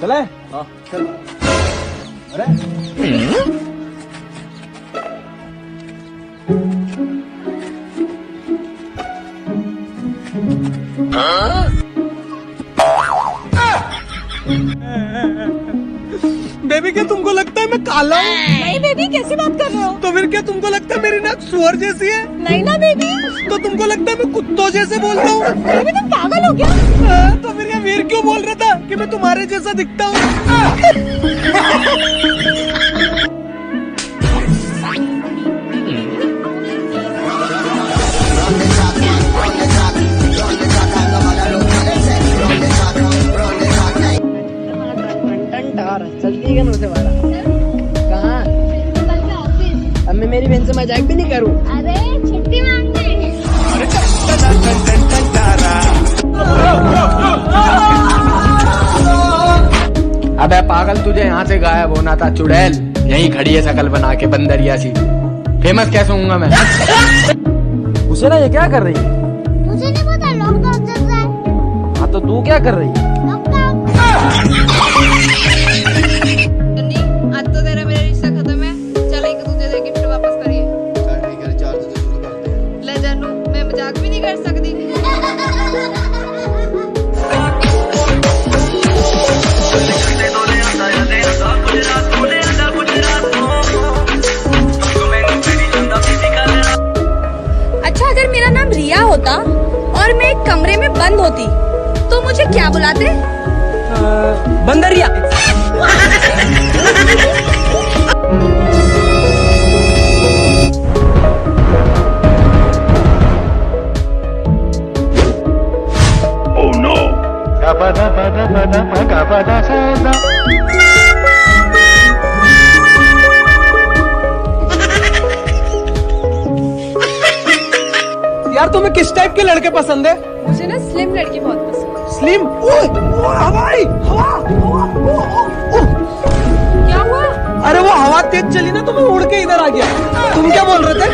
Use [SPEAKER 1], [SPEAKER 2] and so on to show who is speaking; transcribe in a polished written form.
[SPEAKER 1] चले? हाँ चल। अरे बेबी, क्या तुमको लगता है मैं काला हूँ?
[SPEAKER 2] नहीं बेबी, कैसी बात कर रहे हो?
[SPEAKER 1] तो फिर क्या तुमको लगता है मेरी नाक सुअर जैसी है?
[SPEAKER 2] नहीं ना बेबी।
[SPEAKER 1] तो तुमको लगता है मैं कुत्तों जैसे बोलता हूँ?
[SPEAKER 2] बेबी तुम पागल हो क्या?
[SPEAKER 1] तो फिर ये वीर क्यों बोल रहा था कि मैं तुम्हारे जैसा दिखता हूँ?
[SPEAKER 3] चलती है मुझसे वाला कहाँ? अब मैं मेरी बहन से मजाक भी नहीं करूँ।
[SPEAKER 2] अरे छुट्टी मांगने।
[SPEAKER 3] अबे पागल, तुझे यहाँ से गायब होना था चुड़ैल। यहीं खड़ी है शकल बना के बंदरिया सी। फेमस कैसे होऊंगा मैं?
[SPEAKER 1] उसे ना, ये क्या कर रही है?
[SPEAKER 2] मुझे नहीं पता, लॉकडाउन चल रहा है।
[SPEAKER 1] हाँ तो तू क्या कर रही है?
[SPEAKER 4] आज तो तेरा मेरा रिश्ता खत्म है। चल एक दूसरे से गिफ्ट वापस करिए।
[SPEAKER 5] चल ठीक है, चार्ज तो शुरू करते हैं।
[SPEAKER 4] ले जानू, मैं मजाक भी नहीं कर सकती।
[SPEAKER 2] अच्छा, अगर मेरा नाम रिया होता और मैं एक कमरे में बंद होती तो मुझे क्या बुलाते?
[SPEAKER 1] बंदरिया। यार तुम्हें किस टाइप के लड़के पसंद है?
[SPEAKER 4] मुझे ना स्लिम लड़की बहुत पसंद है।
[SPEAKER 1] स्लिम? हवाई हवा,
[SPEAKER 4] क्या हुआ?
[SPEAKER 1] अरे वो हवा तेज चली ना तो मैं उड़ के इधर आ गया। तुम क्या बोल रहे थे?